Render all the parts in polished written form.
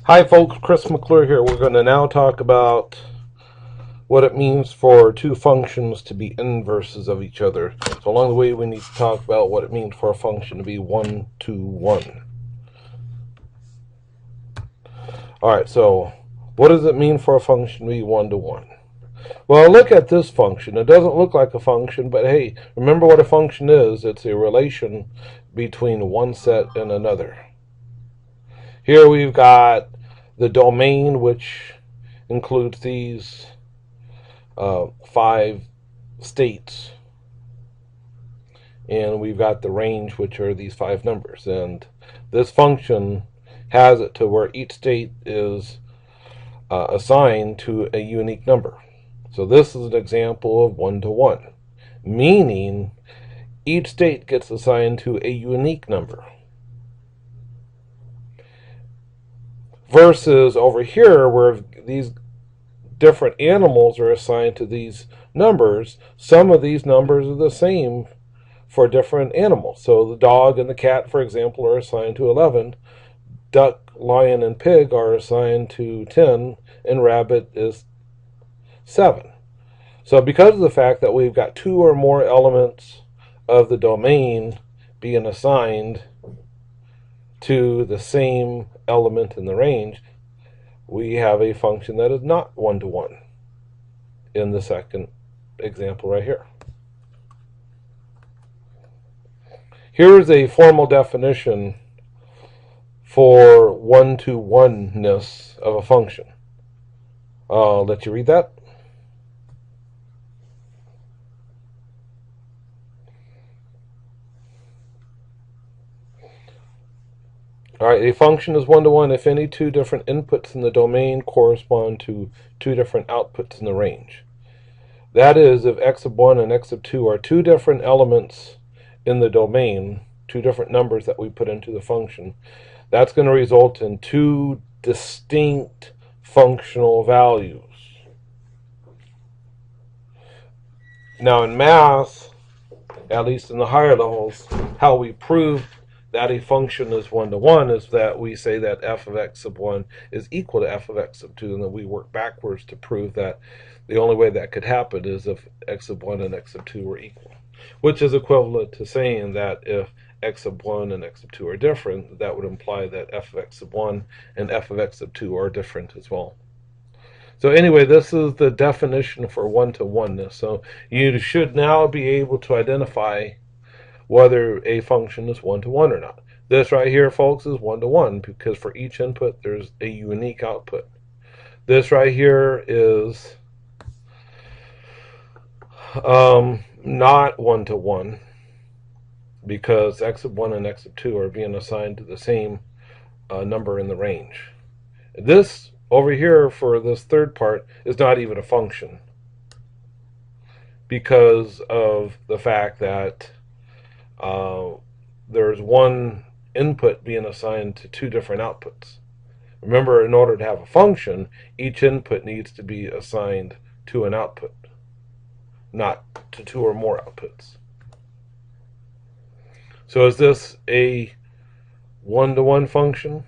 Hi folks, Chris McClure here. We're going to now talk about what it means for two functions to be inverses of each other. So along the way we need to talk about what it means for a function to be 1 to 1. Alright, so what does it mean for a function to be 1 to 1? Well, look at this function. It doesn't look like a function, but hey, remember what a function is. It's a relation between one set and another. Here we've got the domain, which includes these 5 states, and we've got the range, which are these 5 numbers. And this function has it to where each state is assigned to a unique number. So this is an example of 1 to 1, meaning each state gets assigned to a unique number. Versus over here, where these different animals are assigned to these numbers, some of these numbers are the same for different animals. So the dog and the cat, for example, are assigned to 11. Duck, lion, and pig are assigned to 10, and rabbit is 7. So because of the fact that we've got 2 or more elements of the domain being assigned to the same element in the range, we have a function that is not 1 to 1 in the second example right here. Here's a formal definition for 1 to 1-ness of a function. I'll let you read that. Alright, a function is 1 to 1 if any 2 different inputs in the domain correspond to 2 different outputs in the range. That is, if x sub 1 and x sub 2 are 2 different elements in the domain, 2 different numbers that we put into the function, that's going to result in 2 distinct functional values. Now in math, at least in the higher levels, how we prove that a function is 1 to 1 is that we say that f of x sub 1 is equal to f of x sub 2, and then we work backwards to prove that the only way that could happen is if x sub 1 and x sub 2 were equal, which is equivalent to saying that if x sub 1 and x sub 2 are different, that would imply that f of x sub 1 and f of x sub 2 are different as well. So anyway, this is the definition for 1 to 1-ness. So you should now be able to identify whether a function is 1 to 1 or not. This right here, folks, is 1 to 1 because for each input there's a unique output. This right here is not 1 to 1 because x sub 1 and x sub 2 are being assigned to the same number in the range. This over here for this third part is not even a function because of the fact that there's one input being assigned to 2 different outputs. Remember, in order to have a function, each input needs to be assigned to an output, not to 2 or more outputs. So is this a 1 to 1 function?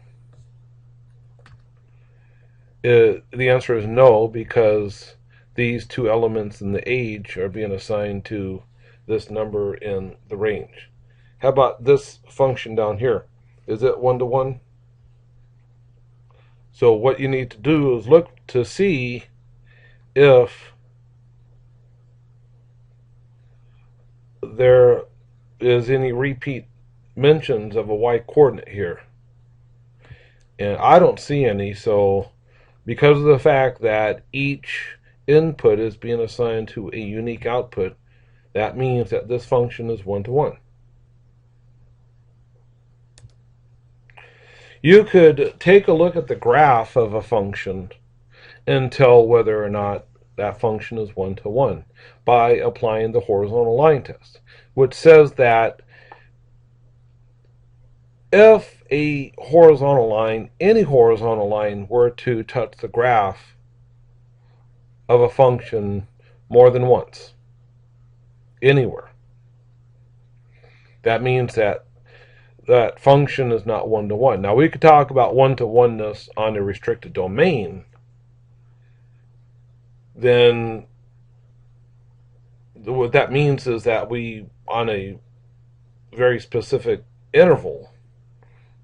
The answer is no, because these 2 elements in the age are being assigned to this number in the range. How about this function down here? Is it 1 to 1? So what you need to do is look to see if there is any repeat mentions of a y coordinate here. And I don't see any, so because of the fact that each input is being assigned to a unique output, that means that this function is 1 to 1. You could take a look at the graph of a function and tell whether or not that function is 1 to 1 by applying the horizontal line test, which says that if a horizontal line, any horizontal line, were to touch the graph of a function more than once, anywhere, that means that that function is not one-to-one. Now we could talk about one-to-oneness on a restricted domain. Then what that means is that we, on a very specific interval,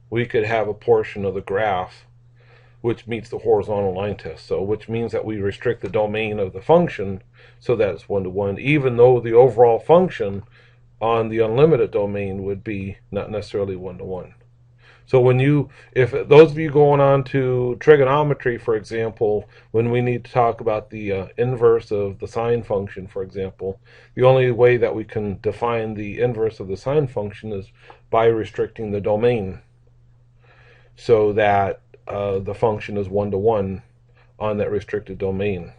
we could have a portion of the graph which meets the horizontal line test. So which means that we restrict the domain of the function so that it's one-to-one, even though the overall function on the unlimited domain would be not necessarily one-to-one. So when you, if those of you going on to trigonometry, for example, when we need to talk about the inverse of the sine function, for example, the only way that we can define the inverse of the sine function is by restricting the domain so that the function is one-to-one on that restricted domain.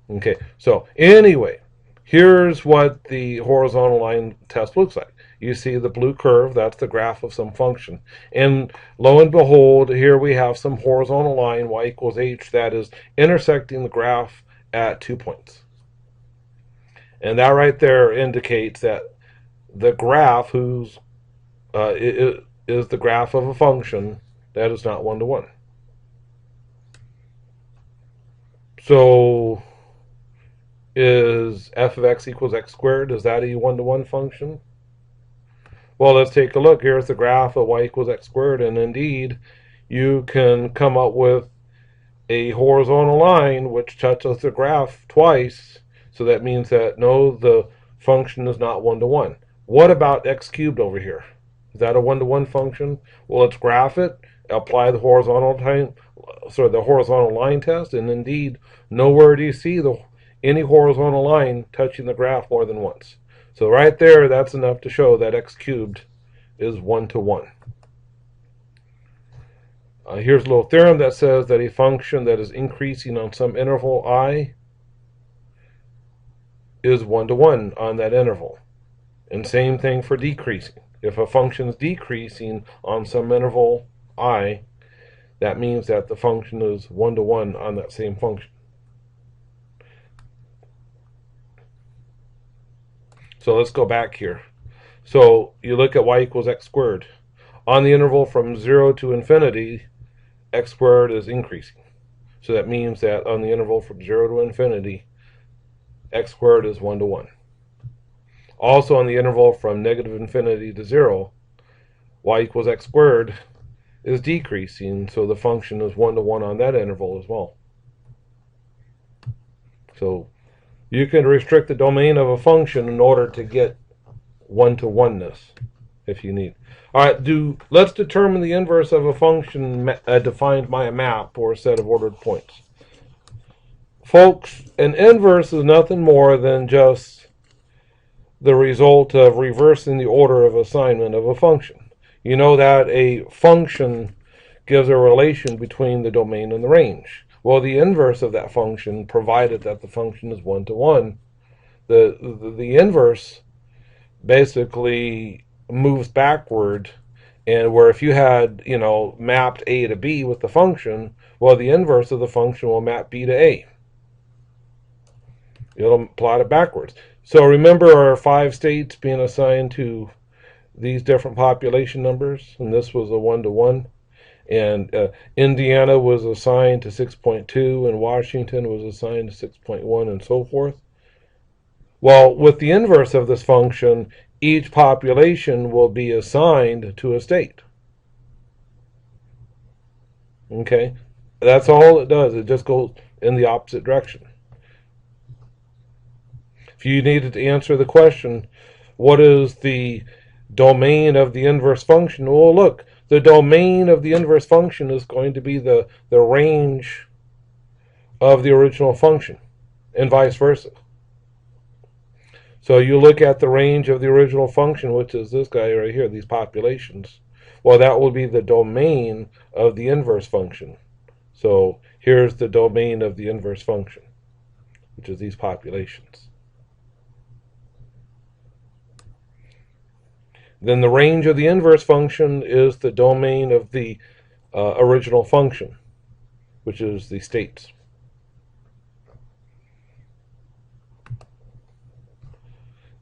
Okay, so anyway, here's what the horizontal line test looks like. You see the blue curve, that's the graph of some function. And lo and behold, here we have some horizontal line, y equals h, that is intersecting the graph at 2 points. And that right there indicates that the graph is the graph of a function that is not one-to-one. So is f of x equals x squared, is that a one-to-one function? Well, let's take a look. Here's the graph of y equals x squared, and indeed you can come up with a horizontal line which touches the graph twice, so that means that no, the function is not one-to-one. What about x cubed over here? Is that a one-to-one function? Well, let's graph it, apply the horizontal line test, and indeed nowhere do you see any horizontal line touching the graph more than once. So right there, that's enough to show that x cubed is one-to-one. Here's a little theorem that says that a function that is increasing on some interval I is one-to-one on that interval. And same thing for decreasing. If a function is decreasing on some interval I, that means that the function is one-to-one on that same function. So let's go back here. So you look at y equals x squared. On the interval from 0 to infinity, x squared is increasing. So that means that on the interval from 0 to infinity, x squared is one-to-one. Also on the interval from negative infinity to 0, y equals x squared is decreasing, so the function is one-to-one on that interval as well. So you can restrict the domain of a function in order to get one-to-oneness if you need. All right, let's determine the inverse of a function defined by a map or a set of ordered points. Folks, an inverse is nothing more than just the result of reversing the order of assignment of a function. You know that a function gives a relation between the domain and the range. Well, the inverse of that function, provided that the function is one-to-one, the inverse basically moves backward, and where if you had, mapped A to B with the function, well, the inverse of the function will map B to A. It'll plot it backwards. So remember our 5 states being assigned to these different population numbers, and this was a one-to-one. And Indiana was assigned to 6.2, and Washington was assigned to 6.1, and so forth. Well, with the inverse of this function, each population will be assigned to a state. Okay? That's all it does. It just goes in the opposite direction. If you needed to answer the question, what is the domain of the inverse function? Well, look, the domain of the inverse function is going to be the range of the original function, and vice versa. So you look at the range of the original function, which is this guy right here, these populations. Well, that will be the domain of the inverse function. So here's the domain of the inverse function, which is these populations. Then the range of the inverse function is the domain of the original function, which is the states.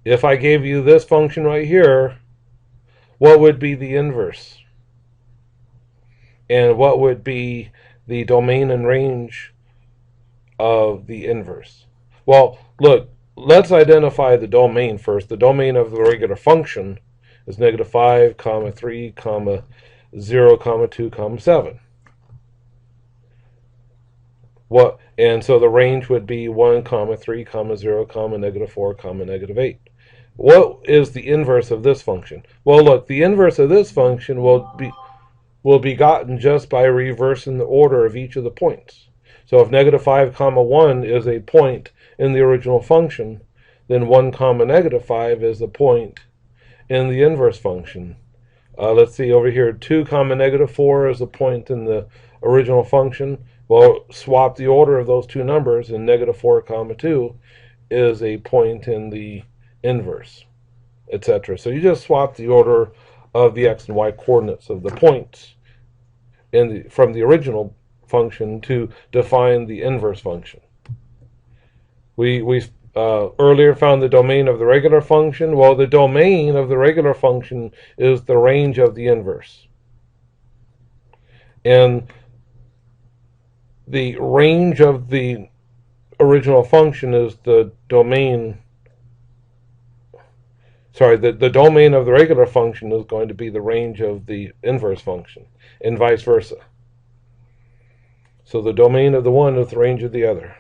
If I gave you this function right here, what would be the inverse? And what would be the domain and range of the inverse? Well, look, let's identify the domain first. The domain of the regular function is negative 5, 3, 0, 2, 7. And so the range would be 1, 3, 0, negative 4, negative 8. What is the inverse of this function? Well, look, the inverse of this function will be gotten just by reversing the order of each of the points. So if negative 5, 1 is a point in the original function, then 1, negative 5 is a point in the inverse function. Let's see over here, 2, negative 4 is a point in the original function. Well, swap the order of those two numbers, and negative 4, 2 is a point in the inverse, etc. So you just swap the order of the x and y coordinates of the points from the original function to define the inverse function. We earlier found the domain of the regular function. Well, the domain of the regular function is the range of the inverse. And the range of the original function is the domain. Sorry, the domain of the regular function is going to be the range of the inverse function, and vice versa. So the domain of the one is the range of the other.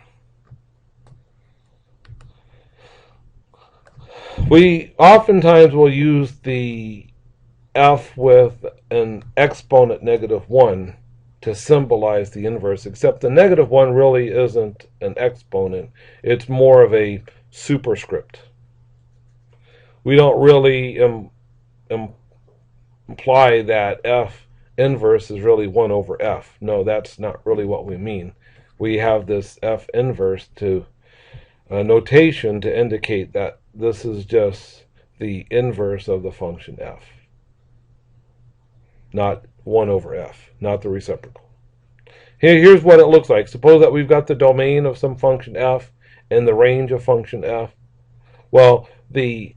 We oftentimes will use the f with an exponent negative 1 to symbolize the inverse, except the negative 1 really isn't an exponent. It's more of a superscript. We don't really imply that f inverse is really 1 over f. No, that's not really what we mean. We have this f inverse to notation to indicate that this is just the inverse of the function f, not 1 over f, not the reciprocal. Here's what it looks like. Suppose that we've got the domain of some function f and the range of function f. Well, the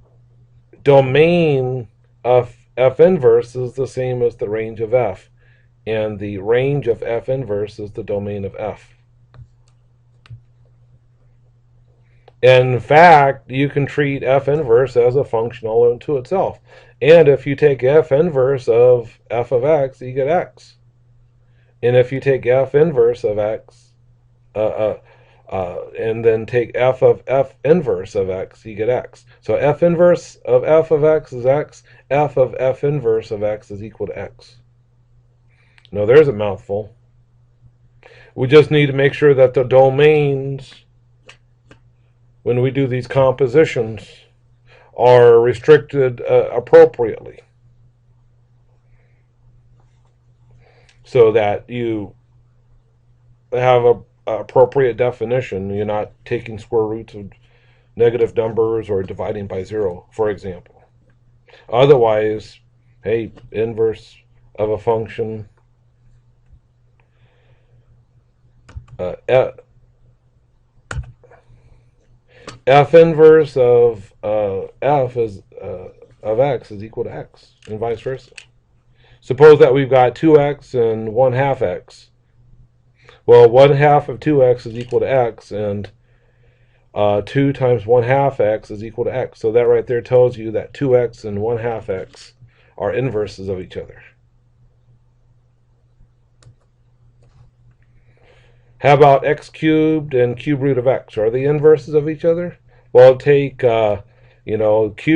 domain of f inverse is the same as the range of f, and the range of f inverse is the domain of f. In fact, you can treat f inverse as a function all unto itself. And if you take f inverse of f of x, you get x. And if you take f inverse of x, and then take f of f inverse of x, you get x. So f inverse of f of x is x. F of f inverse of x is equal to x. Now there's a mouthful. We just need to make sure that the domains, when we do these compositions, are restricted appropriately, so that you have an appropriate definition. You're not taking square roots of negative numbers or dividing by 0, for example. Otherwise, hey, inverse of a function, f inverse of f is of x is equal to x, and vice versa. Suppose that we've got 2x and 1/2 x. Well, 1/2 of 2x is equal to x, and 2 times 1/2 x is equal to x. So that right there tells you that 2x and 1/2 x are inverses of each other. How about x cubed and cube root of x? Are they inverses of each other? Well, take cube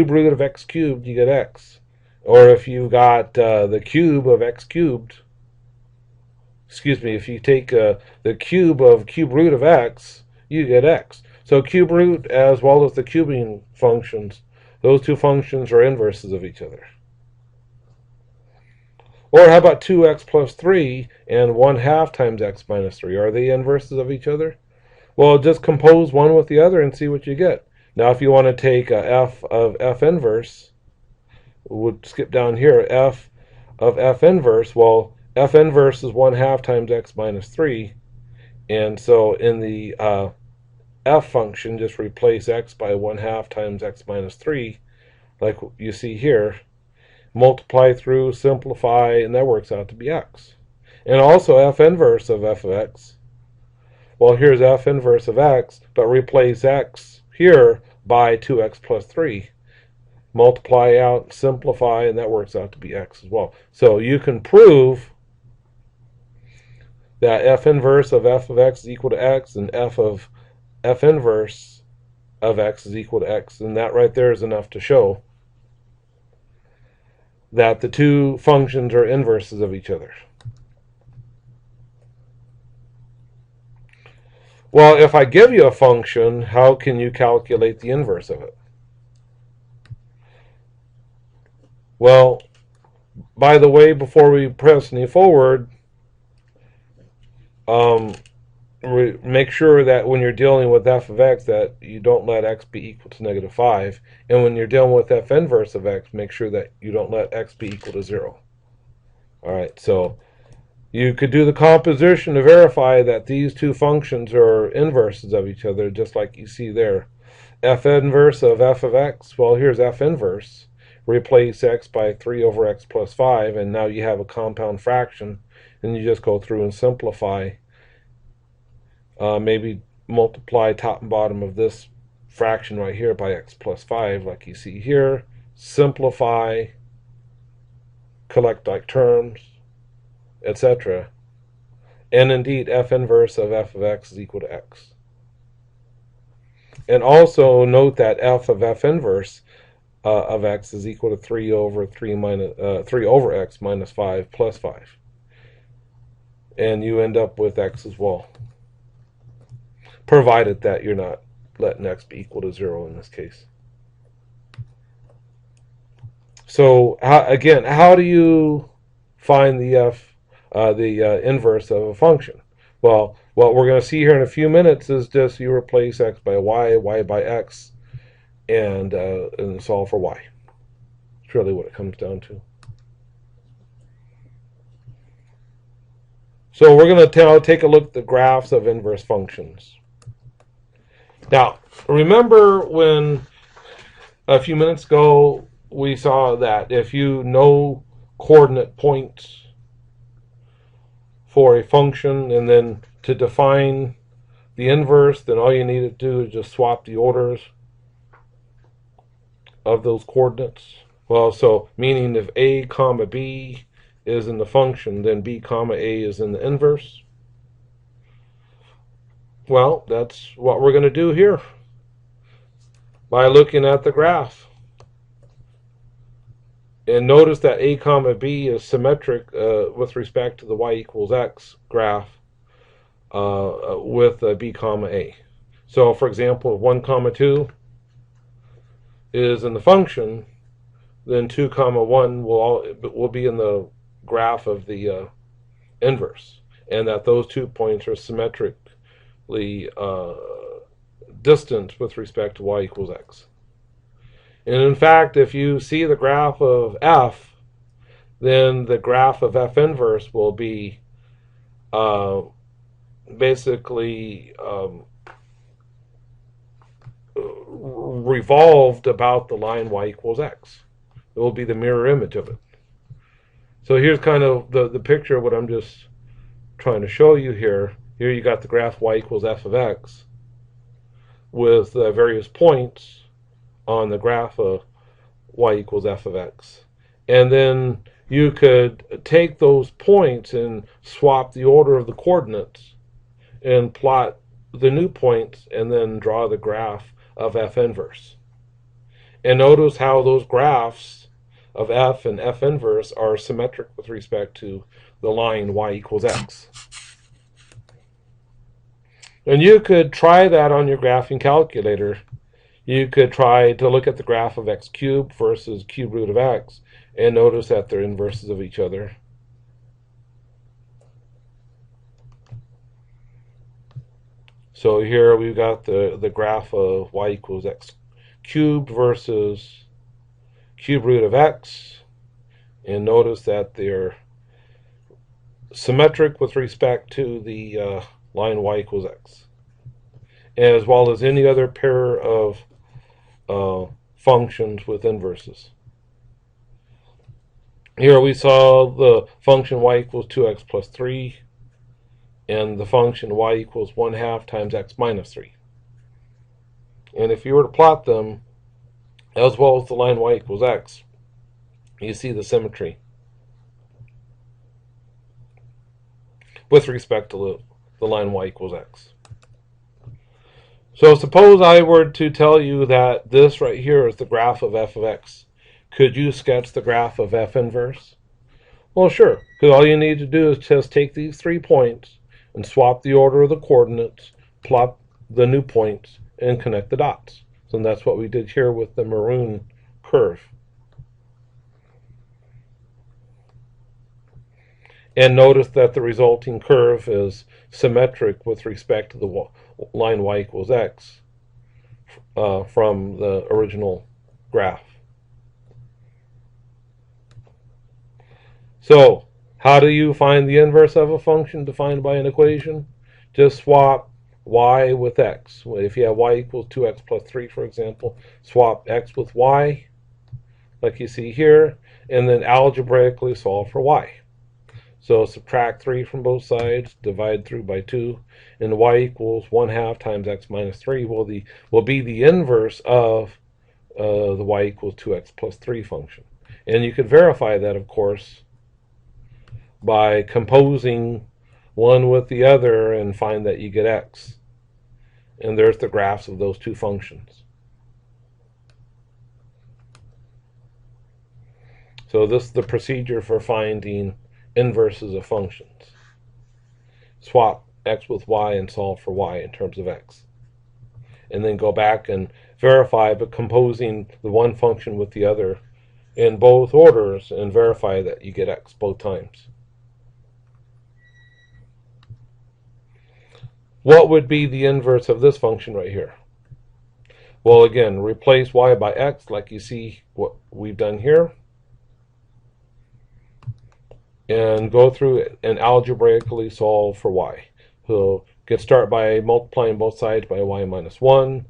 root of x cubed, you get x. Or if you've got the cube of x cubed, if you take the cube of cube root of x, you get x. So cube root as well as the cubing functions, those two functions are inverses of each other. Or how about 2x plus 3 and 1/2 times x minus 3? Are they inverses of each other? Well, just compose one with the other and see what you get. Now, if you want to take f of f inverse, we'll skip down here, f of f inverse, well, f inverse is 1/2 times x minus 3. And so in the f function, just replace x by 1/2 times x minus 3, like you see here. multiply through, simplify, and that works out to be x. And also f inverse of f of x. Well, here's f inverse of x, but replace x here by 2x plus 3. Multiply out, simplify, and that works out to be x as well. So you can prove that f inverse of f of x is equal to x, and f inverse of x is equal to x, and that right there is enough to show that the two functions are inverses of each other. Well, if I give you a function, how can you calculate the inverse of it? Well, by the way, before we press any forward, make sure that when you're dealing with f of x that you don't let x be equal to negative 5. And when you're dealing with f inverse of x, make sure that you don't let x be equal to 0. Alright, so you could do the composition to verify that these two functions are inverses of each other, just like you see there. F inverse of f of x, well, here's f inverse. Replace x by 3 over x plus 5, and now you have a compound fraction, and you just go through and simplify. Maybe multiply top and bottom of this fraction right here by x plus 5, like you see here. Simplify, collect like terms, etc. And indeed, f inverse of f of x is equal to x. And also note that f of f inverse of x is equal to 3 over x minus 5 plus 5. And you end up with x as well, provided that you're not letting x be equal to 0 in this case. So again, how do you find the inverse of a function? Well, what we're going to see here in a few minutes is just you replace x by y by x, and solve for y. It's really what it comes down to. So we're going to take a look at the graphs of inverse functions. Now, remember when a few minutes ago we saw that if you know coordinate points for a function, and then to define the inverse, then all you need to do is just swap the orders of those coordinates. Well, so meaning if a comma b is in the function, then b comma a is in the inverse. Well, that's what we're going to do here by looking at the graph. And notice that a comma b is symmetric with respect to the y equals x graph with b comma a. So, for example, if 1 comma 2 is in the function, then 2 comma 1 will be in the graph of the inverse, and that those 2 points are symmetrically distant with respect to y equals x. And in fact, if you see the graph of f, then the graph of f inverse will be basically revolved about the line y equals x. It will be the mirror image of it. So here's kind of the picture of what I'm just trying to show you here. Here you got the graph y equals f of x with various points on the graph of y equals f of x. And then you could take those points and swap the order of the coordinates and plot the new points and then draw the graph of f inverse. And notice how those graphs of f and f inverse are symmetric with respect to the line y equals x. And you could try that on your graphing calculator. You could try to look at the graph of x cubed versus cube root of x and notice that they're inverses of each other. So here we've got the graph of y equals x cubed versus cube root of x, and notice that they're symmetric with respect to the line y equals x, as well as any other pair of functions with inverses. Here we saw the function y equals 2x plus 3, and the function y equals 1/2 times x minus 3. And if you were to plot them, as well as the line y equals x, you see the symmetry with respect to the line y equals x. So suppose I were to tell you that this right here is the graph of f of x. Could you sketch the graph of f inverse? Well, sure, because all you need to do is just take these 3 points and swap the order of the coordinates, plot the new points, and connect the dots. So that's what we did here with the maroon curve. And notice that the resulting curve is symmetric with respect to the line y equals x from the original graph. So, how do you find the inverse of a function defined by an equation? Just swap y with x. If you have y equals 2x plus 3, for example, swap x with y, like you see here, and then algebraically solve for y. So subtract 3 from both sides, divide through by 2, and y equals 1/2 times x minus 3 will be the inverse of the y equals 2x plus 3 function. And you could verify that, of course, by composing one with the other and find that you get x. And there's the graphs of those two functions. So this is the procedure for finding inverses of functions. Swap x with y and solve for y in terms of x. And then go back and verify by composing the one function with the other in both orders and verify that you get x both times. What would be the inverse of this function right here? Well, again, replace y by x like you see what we've done here. And go through it and algebraically solve for y. So start by multiplying both sides by y minus 1.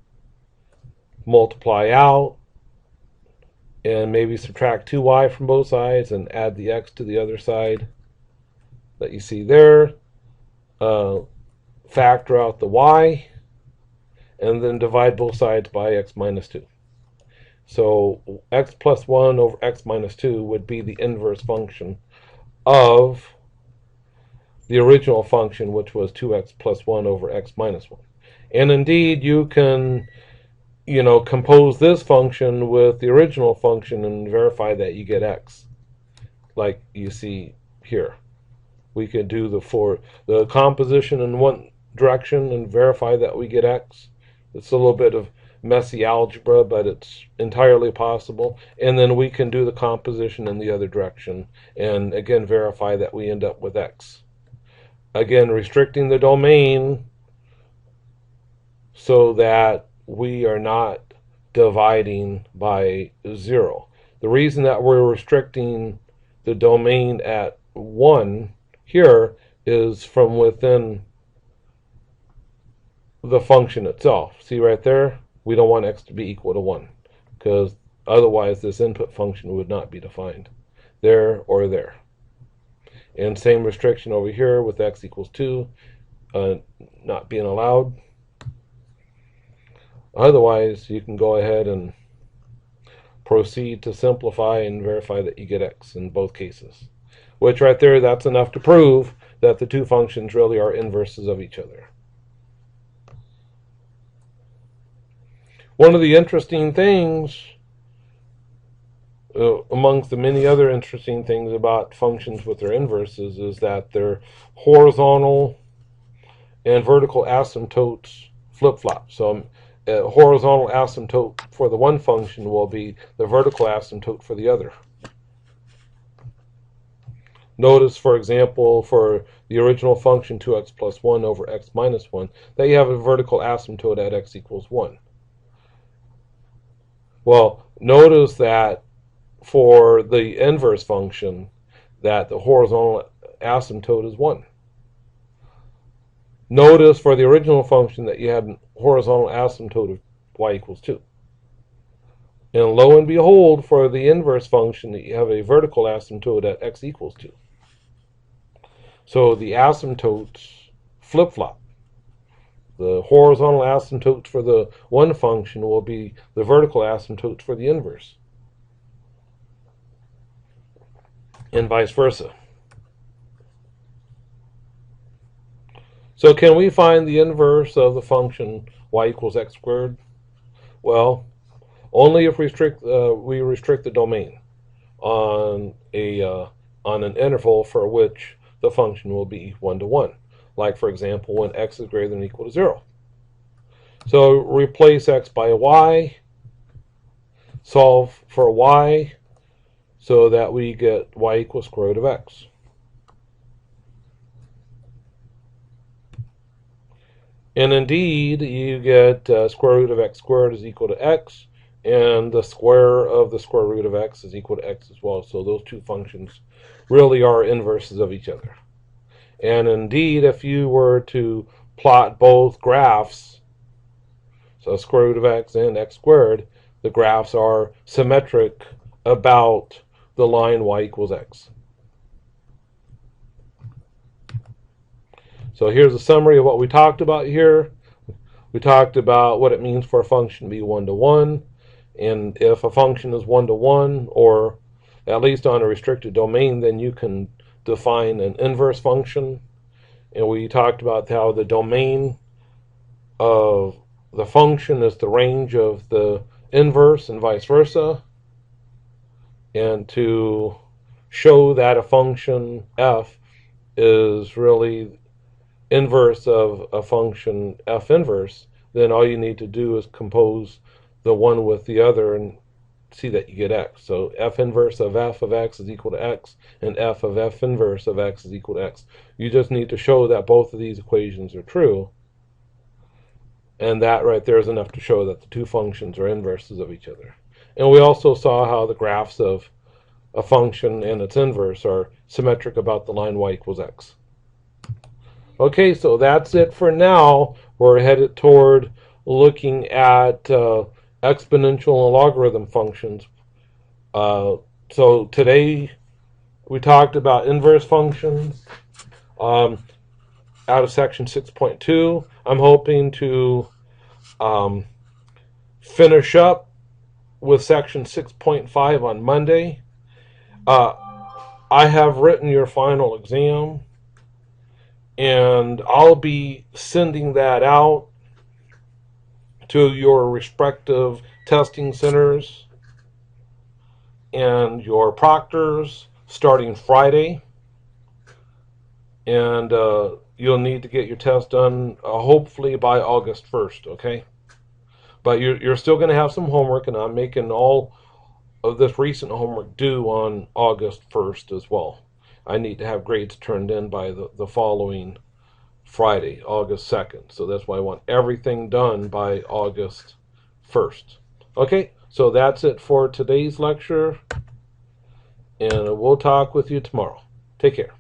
Multiply out. And maybe subtract 2y from both sides and add the x to the other side that you see there. Factor out the y. And then divide both sides by x minus 2. So x plus 1 over x minus 2 would be the inverse function of the original function, which was 2x plus 1 over x minus 1. And indeed, you can, compose this function with the original function and verify that you get x, like you see here. We could do the composition in one direction and verify that we get x. It's a little bit of messy algebra, but it's entirely possible. And then we can do the composition in the other direction and again verify that we end up with x. Again, restricting the domain so that we are not dividing by 0. The reason that we're restricting the domain at 1 here is from within the function itself. See right there? We don't want x to be equal to 1 because otherwise this input function would not be defined there or there. And same restriction over here with x equals 2 not being allowed. Otherwise, you can go ahead and proceed to simplify and verify that you get x in both cases. Which right there, that's enough to prove that the two functions really are inverses of each other. One of the interesting things, amongst the many other interesting things about functions with their inverses, is that their horizontal and vertical asymptotes flip-flop. So a horizontal asymptote for the one function will be the vertical asymptote for the other. Notice, for example, for the original function 2x plus 1 over x minus 1, that you have a vertical asymptote at x equals 1. Well, notice that for the inverse function, that the horizontal asymptote is 1. Notice for the original function that you had a horizontal asymptote of y equals 2. And lo and behold, for the inverse function, you have a vertical asymptote at x equals 2. So the asymptotes flip-flop. The horizontal asymptotes for the one function will be the vertical asymptotes for the inverse, and vice versa. So can we find the inverse of the function y equals x squared? Well, only if we restrict the domain on an interval for which the function will be 1 to 1. Like, for example, when x is greater than or equal to 0. So replace x by y, solve for y, so that we get y equals square root of x. And indeed, you get square root of x squared is equal to x, and the square of the square root of x is equal to x as well. So those two functions really are inverses of each other. And indeed, if you were to plot both graphs, so square root of x and x squared, the graphs are symmetric about the line y equals x. So here's a summary of what we talked about here. We talked about what it means for a function to be 1 to 1, and if a function is 1 to 1, or at least on a restricted domain, then you can define an inverse function. And we talked about how the domain of the function is the range of the inverse and vice versa. And to show that a function f is really inverse of a function f inverse, then all you need to do is compose the one with the other and see that you get x. So f inverse of f of x is equal to x, and f of f inverse of x is equal to x. You just need to show that both of these equations are true, and that right there is enough to show that the two functions are inverses of each other. And we also saw how the graphs of a function and its inverse are symmetric about the line y equals x. Okay, so that's it for now. We're headed toward looking at exponential and logarithm functions. So today we talked about inverse functions out of section 6.2. I'm hoping to finish up with section 6.5 on Monday. I have written your final exam, and I'll be sending that out to your respective testing centers and your proctors starting Friday. And you'll need to get your test done hopefully by August 1st, okay? But you're still going to have some homework, and I'm making all of this recent homework due on August 1st as well. I need to have grades turned in by the following Friday, August 2nd. So that's why I want everything done by August 1st. Okay, so that's it for today's lecture, and we'll talk with you tomorrow. Take care.